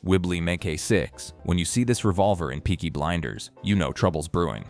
Webley MK VI. When you see this revolver in Peaky Blinders, you know trouble's brewing.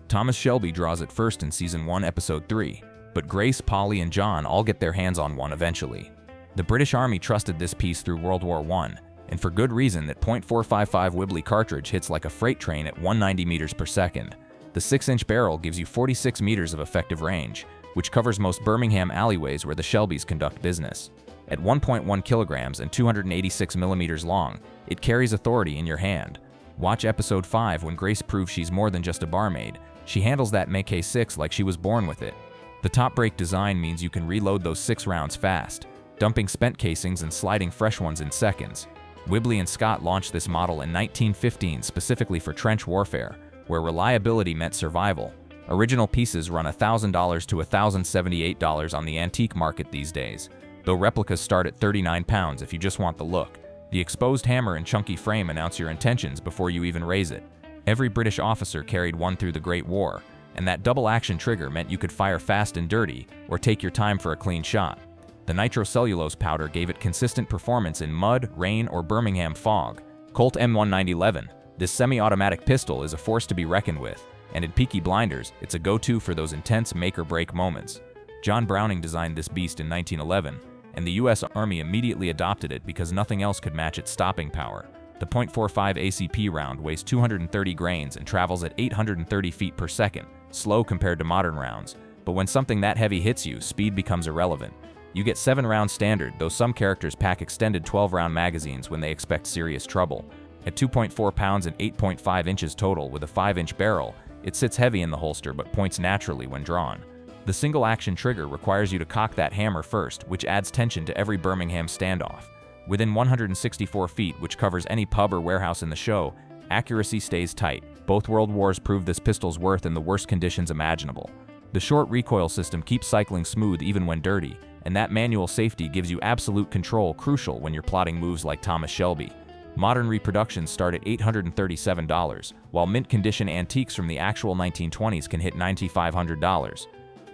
Thomas Shelby draws it first in Season 1, Episode 3, but Grace, Polly, and John all get their hands on one eventually. The British Army trusted this piece through World War I, and for good reason. That .455 Webley cartridge hits like a freight train at 190 meters per second. The 6-inch barrel gives you 46 meters of effective range, which covers most Birmingham alleyways where the Shelbys conduct business. At 1.1 kilograms and 286 millimeters long, it carries authority in your hand. Watch Episode 5 when Grace proves she's more than just a barmaid. She handles that MK VI like she was born with it. The top break design means you can reload those 6 rounds fast, dumping spent casings and sliding fresh ones in seconds. Webley and Scott launched this model in 1915 specifically for trench warfare, where reliability meant survival. Original pieces run $1,000 to $1,078 on the antique market these days, though replicas start at £39 if you just want the look. The exposed hammer and chunky frame announce your intentions before you even raise it. Every British officer carried one through the Great War, and that double-action trigger meant you could fire fast and dirty, or take your time for a clean shot. The nitrocellulose powder gave it consistent performance in mud, rain, or Birmingham fog. Colt M1911. This semi-automatic pistol is a force to be reckoned with, and in Peaky Blinders, it's a go-to for those intense make-or-break moments. John Browning designed this beast in 1911, and the US Army immediately adopted it because nothing else could match its stopping power. The .45 ACP round weighs 230 grains and travels at 830 feet per second, slow compared to modern rounds, but when something that heavy hits you, speed becomes irrelevant. You get 7 rounds standard, though some characters pack extended 12-round magazines when they expect serious trouble. At 2.4 pounds and 8.5 inches total with a 5-inch barrel, it sits heavy in the holster but points naturally when drawn. The single-action trigger requires you to cock that hammer first, which adds tension to every Birmingham standoff. Within 164 feet, which covers any pub or warehouse in the show, accuracy stays tight. Both World Wars prove this pistol's worth in the worst conditions imaginable. The short recoil system keeps cycling smooth even when dirty, and that manual safety gives you absolute control, crucial when you're plotting moves like Thomas Shelby. Modern reproductions start at $837, while mint-condition antiques from the actual 1920s can hit $9,500.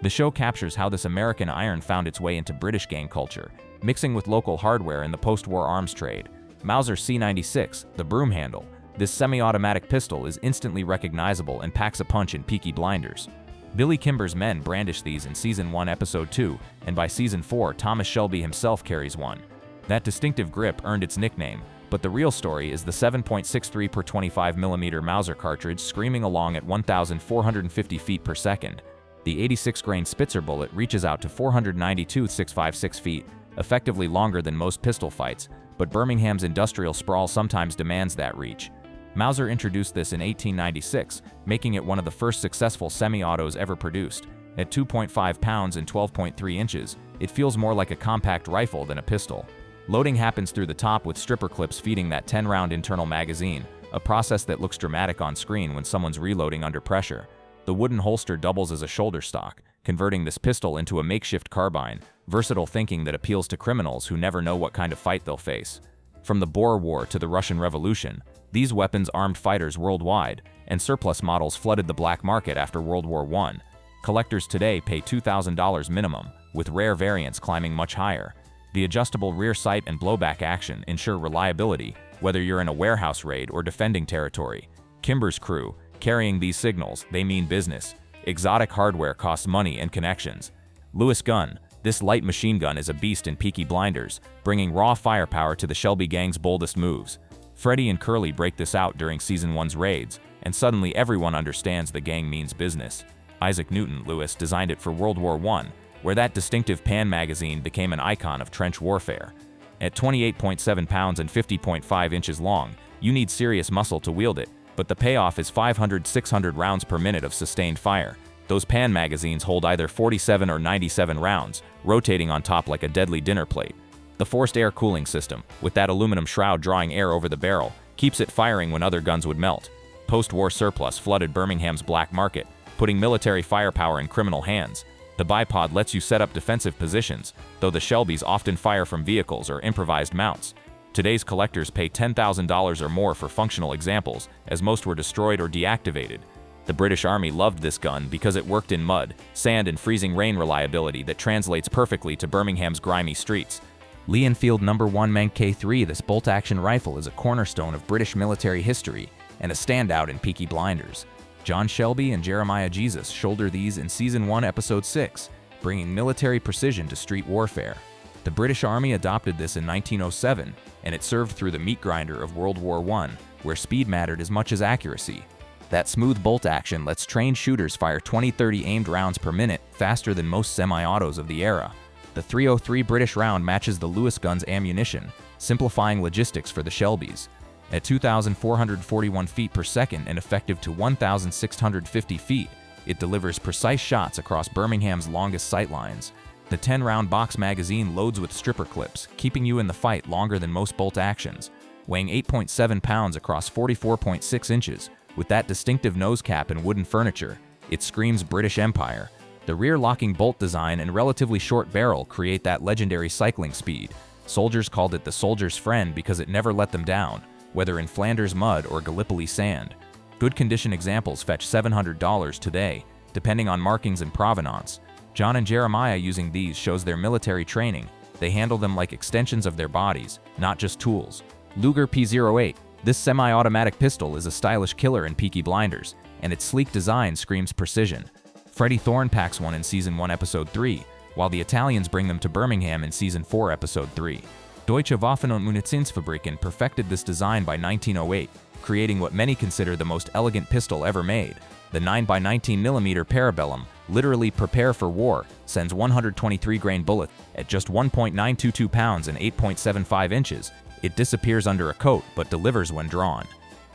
The show captures how this American iron found its way into British gang culture, mixing with local hardware in the post-war arms trade. Mauser C96, the broomhandle. This semi-automatic pistol is instantly recognizable and packs a punch in Peaky Blinders. Billy Kimber's men brandish these in Season 1, Episode 2, and by Season 4, Thomas Shelby himself carries one. That distinctive grip earned its nickname, but the real story is the 7.63 per 25mm Mauser cartridge screaming along at 1,450 feet per second. The 86-grain Spitzer bullet reaches out to 492.656 feet, effectively longer than most pistol fights, but Birmingham's industrial sprawl sometimes demands that reach. Mauser introduced this in 1896, making it one of the first successful semi-autos ever produced. At 2.5 pounds and 12.3 inches, it feels more like a compact rifle than a pistol. Loading happens through the top with stripper clips feeding that 10-round internal magazine, a process that looks dramatic on screen when someone's reloading under pressure. The wooden holster doubles as a shoulder stock, converting this pistol into a makeshift carbine, versatile thinking that appeals to criminals who never know what kind of fight they'll face. From the Boer War to the Russian Revolution, these weapons armed fighters worldwide, and surplus models flooded the black market after World War I. Collectors today pay $2,000 minimum, with rare variants climbing much higher. The adjustable rear sight and blowback action ensure reliability, whether you're in a warehouse raid or defending territory. Kimber's crew, carrying these signals, they mean business. Exotic hardware costs money and connections. Lewis Gun. This light machine gun is a beast in Peaky Blinders, bringing raw firepower to the Shelby gang's boldest moves. Freddie and Curly break this out during Season 1's raids, and suddenly everyone understands the gang means business. Isaac Newton Lewis designed it for World War I, where that distinctive pan magazine became an icon of trench warfare. At 28.7 pounds and 50.5 inches long, you need serious muscle to wield it, but the payoff is 500-600 rounds per minute of sustained fire. Those pan magazines hold either 47 or 97 rounds, rotating on top like a deadly dinner plate. The forced air cooling system, with that aluminum shroud drawing air over the barrel, keeps it firing when other guns would melt. Post-war surplus flooded Birmingham's black market, putting military firepower in criminal hands. The bipod lets you set up defensive positions, though the Shelbys often fire from vehicles or improvised mounts. Today's collectors pay $10,000 or more for functional examples, as most were destroyed or deactivated. The British Army loved this gun because it worked in mud, sand, and freezing rain reliability that translates perfectly to Birmingham's grimy streets. Lee-Enfield No. 1 MK III. This bolt-action rifle is a cornerstone of British military history and a standout in Peaky Blinders. John Shelby and Jeremiah Jesus shoulder these in Season 1, Episode 6, bringing military precision to street warfare. The British Army adopted this in 1907, and it served through the meat grinder of World War I, where speed mattered as much as accuracy. That smooth bolt action lets trained shooters fire 20-30 aimed rounds per minute, faster than most semi-autos of the era. The .303 British round matches the Lewis gun's ammunition, simplifying logistics for the Shelbys. At 2,441 feet per second and effective to 1,650 feet, it delivers precise shots across Birmingham's longest sightlines. The 10-round box magazine loads with stripper clips, keeping you in the fight longer than most bolt actions. Weighing 8.7 pounds across 44.6 inches, with that distinctive nose cap and wooden furniture, it screams British Empire. The rear-locking bolt design and relatively short barrel create that legendary cycling speed. Soldiers called it the soldier's friend because it never let them down, whether in Flanders mud or Gallipoli sand. Good condition examples fetch $700 today, depending on markings and provenance. John and Jeremiah using these shows their military training. They handle them like extensions of their bodies, not just tools. Luger P08. This semi-automatic pistol is a stylish killer in Peaky Blinders, and its sleek design screams precision. Freddie Thorne packs one in Season 1, Episode 3, while the Italians bring them to Birmingham in Season 4, Episode 3. Deutsche Waffen- und Munitionsfabriken perfected this design by 1908, creating what many consider the most elegant pistol ever made. The 9x19mm Parabellum, literally prepare for war, sends 123-grain bullet at just 1.922 pounds and 8.75 inches. It disappears under a coat but delivers when drawn.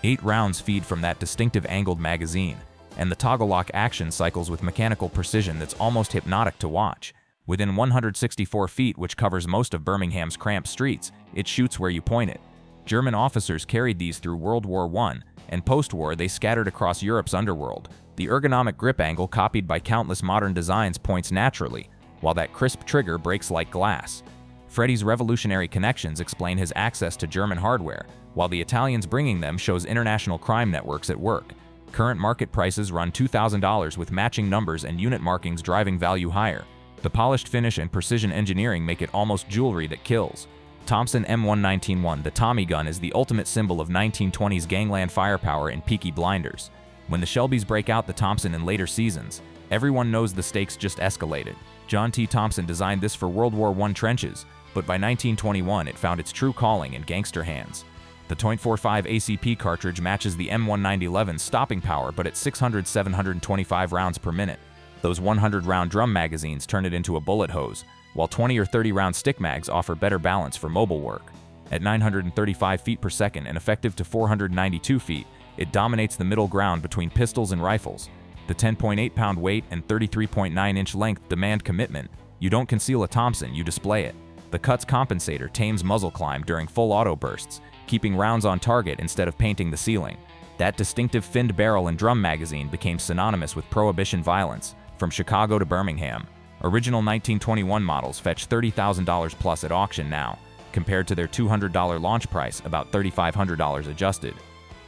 8 rounds feed from that distinctive angled magazine, and the toggle lock action cycles with mechanical precision that's almost hypnotic to watch. Within 164 feet, which covers most of Birmingham's cramped streets, it shoots where you point it. German officers carried these through World War I, and post-war they scattered across Europe's underworld. The ergonomic grip angle copied by countless modern designs points naturally, while that crisp trigger breaks like glass. Freddie's revolutionary connections explain his access to German hardware, while the Italians bringing them shows international crime networks at work. Current market prices run $2,000 with matching numbers and unit markings driving value higher. The polished finish and precision engineering make it almost jewelry that kills. Thompson M1911. The Tommy gun is the ultimate symbol of 1920s gangland firepower in Peaky Blinders. When the Shelbys break out the Thompson in later seasons, everyone knows the stakes just escalated. John T. Thompson designed this for World War I trenches, but by 1921 it found its true calling in gangster hands. The .45 ACP cartridge matches the M1911's stopping power but at 600-725 rounds per minute. Those 100-round drum magazines turn it into a bullet hose, while 20 or 30-round stick mags offer better balance for mobile work. At 935 feet per second and effective to 492 feet, it dominates the middle ground between pistols and rifles. The 10.8-pound weight and 33.9-inch length demand commitment. You don't conceal a Thompson, you display it. The Cut's compensator tames muzzle climb during full auto bursts, keeping rounds on target instead of painting the ceiling. That distinctive finned barrel and drum magazine became synonymous with Prohibition violence, from Chicago to Birmingham. Original 1921 models fetch $30,000 plus at auction now, compared to their $200 launch price, about $3,500 adjusted.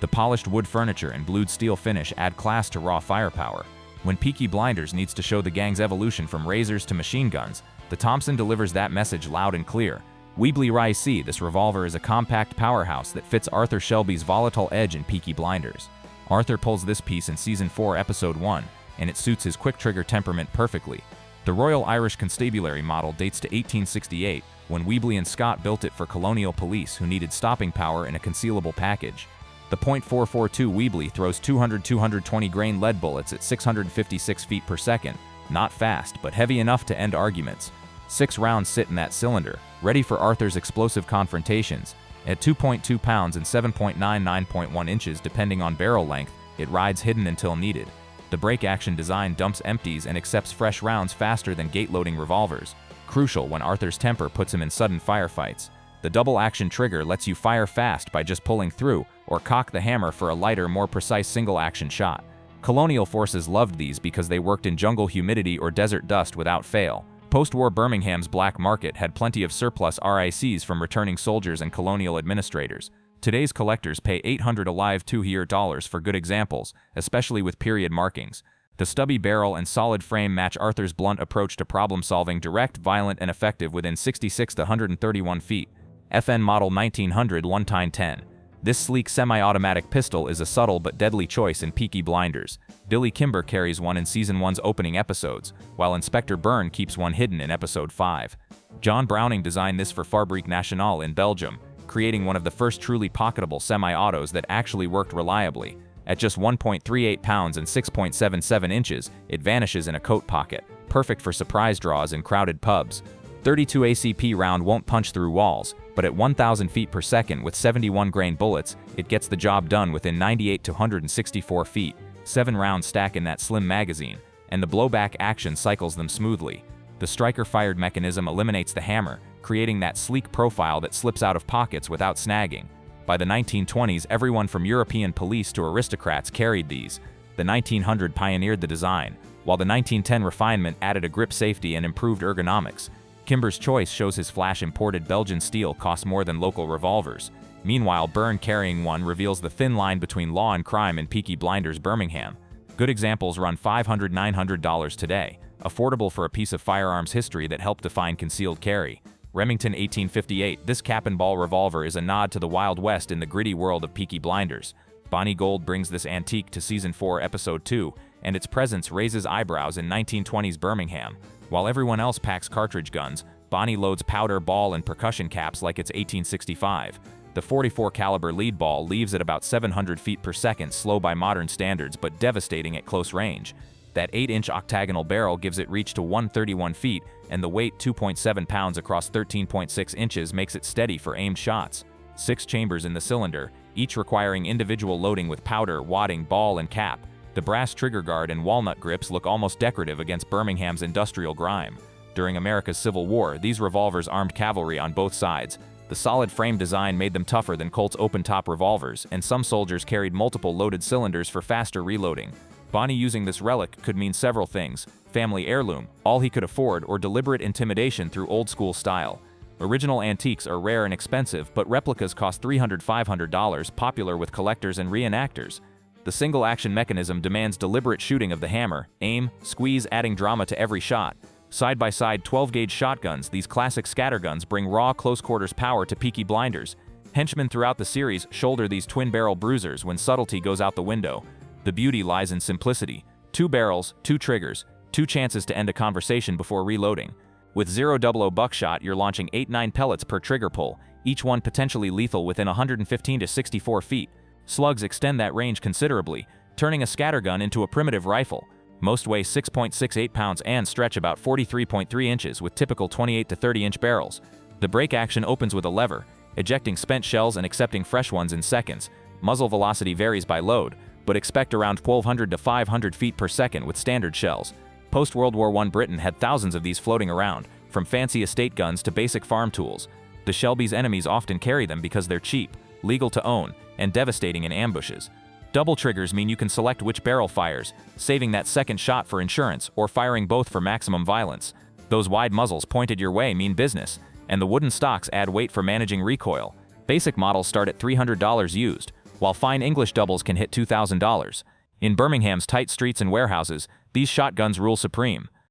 The polished wood furniture and blued steel finish add class to raw firepower. When Peaky Blinders needs to show the gang's evolution from razors to machine guns, the Thompson delivers that message loud and clear. Webley RIC. This revolver is a compact powerhouse that fits Arthur Shelby's volatile edge in Peaky Blinders. Arthur pulls this piece in Season 4, Episode 1, and it suits his quick-trigger temperament perfectly. The Royal Irish Constabulary model dates to 1868, when Webley and Scott built it for colonial police who needed stopping power in a concealable package. The .442 Webley throws 220 grain lead bullets at 656 feet per second, not fast, but heavy enough to end arguments. 6 rounds sit in that cylinder, ready for Arthur's explosive confrontations. At 2.2 pounds and 7.9-9.1 inches depending on barrel length, it rides hidden until needed. The break-action design dumps empties and accepts fresh rounds faster than gate-loading revolvers, crucial when Arthur's temper puts him in sudden firefights. The double-action trigger lets you fire fast by just pulling through, or cock the hammer for a lighter, more precise single-action shot. Colonial forces loved these because they worked in jungle humidity or desert dust without fail. Post-war Birmingham's black market had plenty of surplus RICs from returning soldiers and colonial administrators. Today's collectors pay $800 a live $2 for good examples, especially with period markings. The stubby barrel and solid frame match Arthur's blunt approach to problem-solving: direct, violent, and effective within 66 to 131 feet. FN Model 1900 1x10. This sleek semi-automatic pistol is a subtle but deadly choice in Peaky Blinders. Billy Kimber carries one in Season 1's opening episodes, while Inspector Byrne keeps one hidden in Episode 5. John Browning designed this for Fabrique Nationale in Belgium, creating one of the first truly pocketable semi-autos that actually worked reliably. At just 1.38 pounds and 6.77 inches, it vanishes in a coat pocket, perfect for surprise draws in crowded pubs. 32 ACP round won't punch through walls, but at 1,000 feet per second with 71-grain bullets, it gets the job done within 98 to 164 feet. 7 rounds stack in that slim magazine, and the blowback action cycles them smoothly. The striker-fired mechanism eliminates the hammer, creating that sleek profile that slips out of pockets without snagging. By the 1920s, everyone from European police to aristocrats carried these. The 1900 pioneered the design, while the 1910 refinement added a grip safety and improved ergonomics. Kimber's choice shows his flash-imported Belgian steel costs more than local revolvers. Meanwhile, Byrne carrying one reveals the thin line between law and crime in Peaky Blinders Birmingham. Good examples run $500–900 today, affordable for a piece of firearms history that helped define concealed carry. Remington 1858. This cap-and-ball revolver is a nod to the Wild West in the gritty world of Peaky Blinders. Bonnie Gold brings this antique to Season 4, Episode 2, and its presence raises eyebrows in 1920s Birmingham. While everyone else packs cartridge guns, Bonnie loads powder, ball, and percussion caps like it's 1865. The 44 caliber lead ball leaves at about 700 feet per second, slow by modern standards but devastating at close range. That 8-inch octagonal barrel gives it reach to 131 feet, and the weight, 2.7 pounds across 13.6 inches, makes it steady for aimed shots. 6 chambers in the cylinder, each requiring individual loading with powder, wadding, ball, and cap. The brass trigger guard and walnut grips look almost decorative against Birmingham's industrial grime. During America's Civil War, these revolvers armed cavalry on both sides. The solid frame design made them tougher than Colt's open-top revolvers, and some soldiers carried multiple loaded cylinders for faster reloading. Bonnie using this relic could mean several things: family heirloom, all he could afford, or deliberate intimidation through old-school style. Original antiques are rare and expensive, but replicas cost $300–500, popular with collectors and reenactors. The single-action mechanism demands deliberate shooting of the hammer, aim, squeeze, adding drama to every shot. Side-by-side 12-gauge shotguns, these classic scatterguns bring raw close-quarters power to Peaky Blinders. Henchmen throughout the series shoulder these twin-barrel bruisers when subtlety goes out the window. The beauty lies in simplicity. 2 barrels, 2 triggers, 2 chances to end a conversation before reloading. With 000 buckshot, you're launching 8–9 pellets per trigger pull, each one potentially lethal within 115 to 64 feet. Slugs extend that range considerably, turning a scattergun into a primitive rifle. Most weigh 6.68 pounds and stretch about 43.3 inches with typical 28 to 30-inch barrels. The break action opens with a lever, ejecting spent shells and accepting fresh ones in seconds. Muzzle velocity varies by load, but expect around 1,200 to 500 feet per second with standard shells. Post-World War I Britain had thousands of these floating around, from fancy estate guns to basic farm tools. The Shelby's enemies often carry them because they're cheap, legal to own, and devastating in ambushes. Double triggers mean you can select which barrel fires, saving that second shot for insurance, or firing both for maximum violence. Those wide muzzles pointed your way mean business, and the wooden stocks add weight for managing recoil. Basic models start at $300 used, while fine English doubles can hit $2,000. In Birmingham's tight streets and warehouses, these shotguns rule supreme.